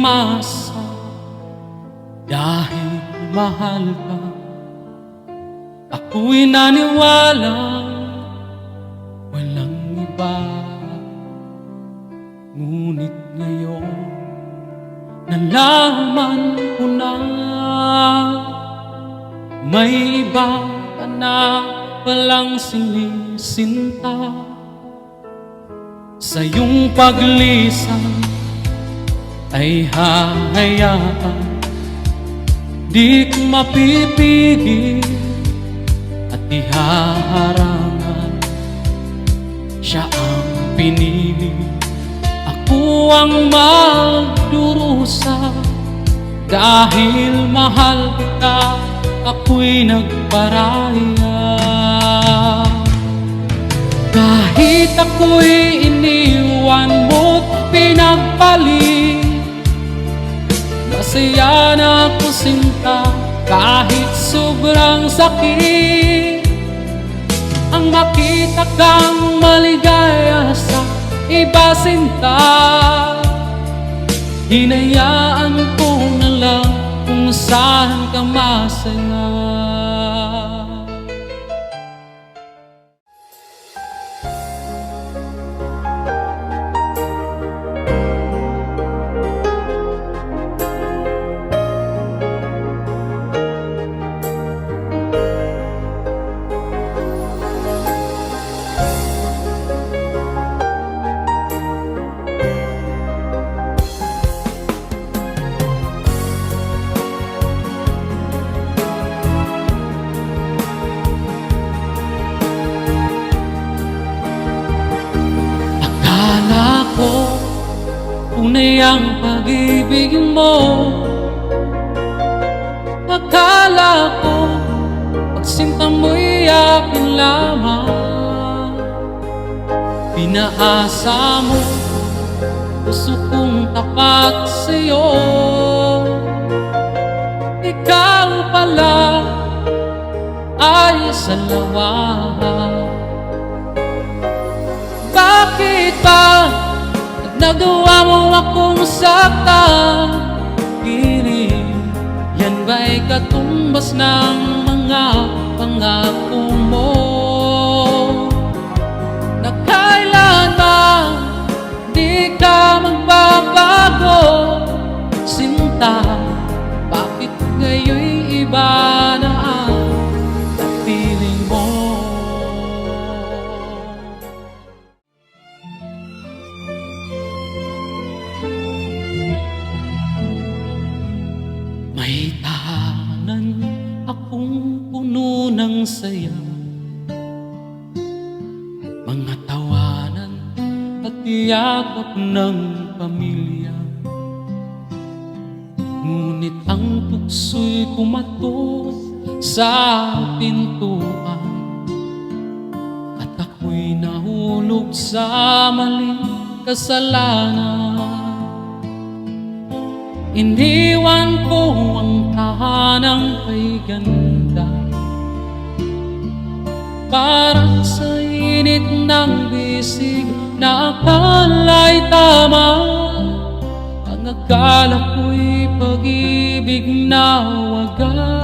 umasa dahil mahal ka. Ako'y naniwala walang iba. Ngunit ngayon nalaman ko na may iba ka na palang sinisinta. Sa iyong paglisan ay hahayaan, di ko mapipigil at ihaharangan. Siya ang pinili, ako ang magdurusa. Dahil mahal kita, ako'y nagparaya. Kahit ako'y iniwan mo't pinagpalit, masaya na ako sinta kahit sobrang sakit. Ang makita kang maligaya sa iba sinta, hinayaan ko na lang kung saan ka masaya. Tunay ang pag-ibig mo. Akala ko pagsinta mo'y akin lamang. Pinaasa mo puso kong tapat sa'yo. Ikaw pala ay salawa. Bakit ba nagawa mo akong saktan? Piling, yan ba'y katumbas ng mga pangako mo? Na kailanman di ka magbabago, sinta. Bakit ngayon'y iba na ang piling mo? May tahanan akong puno ng saya, mga tawanan at yakap ng pamilya. Ngunit ang tukso'y kumatok sa pintuan, at ako'y nahulog sa maling kasalanan. Iniwan ko ang tahanang kay ganda para sa init ng bisig na akala'y tama. Ang akala ko'y pag-ibig na wagas,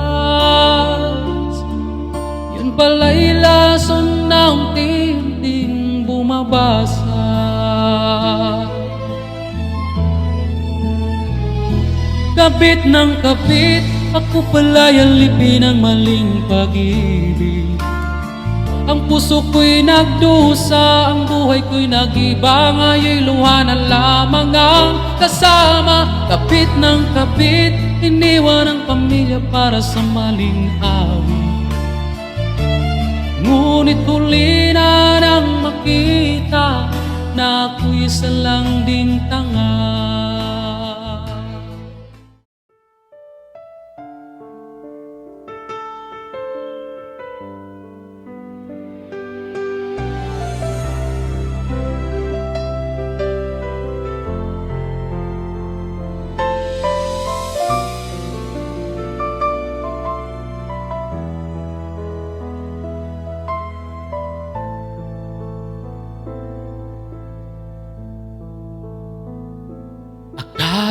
yun pala'y lason ng tinting bumabasa. Kapit ng kapit, ako pala'y alipin ng maling pag-ibig. Ang puso ko'y nagdusa, ang buhay ko'y nag-iba. Ngayon'y luha na lamang ang kasama. Kapit ng kapit, iniwan ang pamilya para sa maling awit. Ngunit huli na nang makita na ako'y salang ding tanga.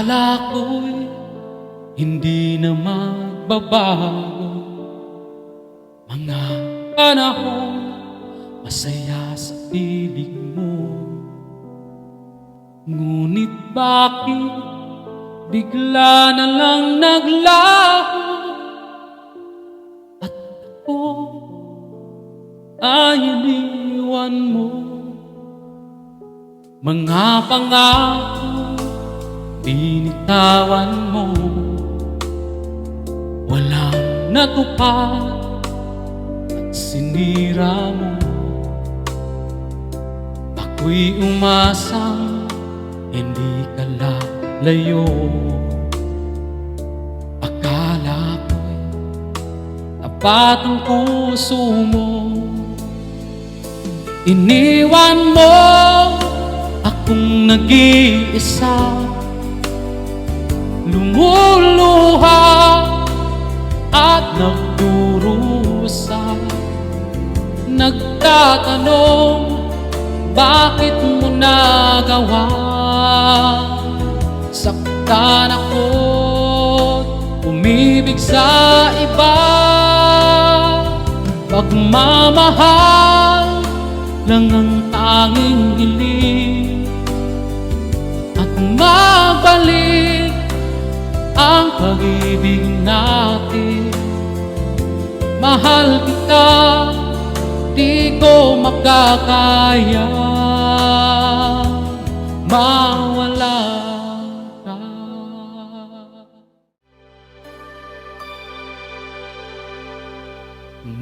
Akala ko'y hindi na magbabago, mga panahon masaya sa piling mo. Ngunit bakit bigla na lang naglaho at ako ay iniwan mo? Mga pangako binitawan mo, walang natupad at sinira mo. Ako'y umasang hindi ka lalayo, akala ko'y tapat ang puso mo. Iniwan mo akong nag-iisa, lumuluha at nagdurusa, nagtatanong bakit mo nagawa. Saktan ako't umibig sa iba, pagmamahal lang ang tanging hiling, at magbalik ang pag-ibig natin. Mahal kita, di ko makakaya mawala ka.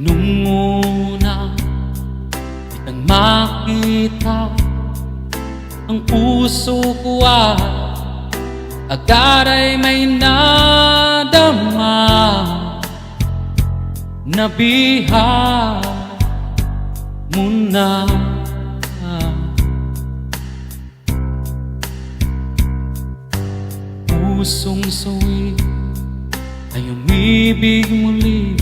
Nung una kitang makita, ang puso ko agad ay may nadama. Nabiha mo na, pusong sawi ay umibig muli,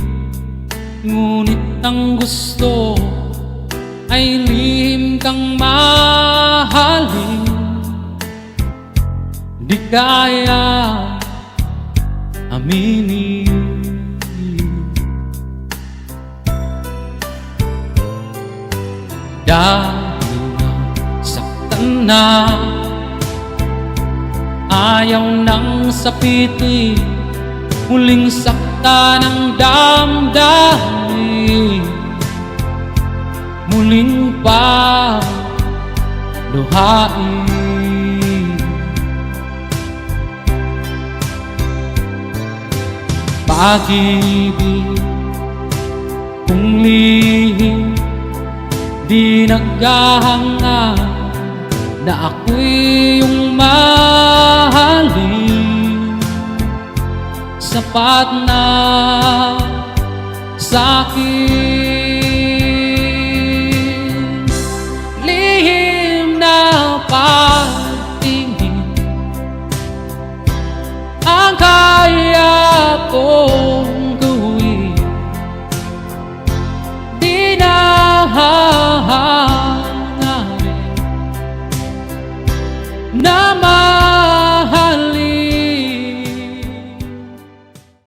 ngunit ang gusto ay lihim kang mahalin. Di kaya aminin, dahil nasaktan na, ayaw nang sapitin, muling sakta ng damdamin, muling pa luhain. Pag-ibig kung lihim, di naghahanga na ako'y iyong mahalin. Sapat na sa'kin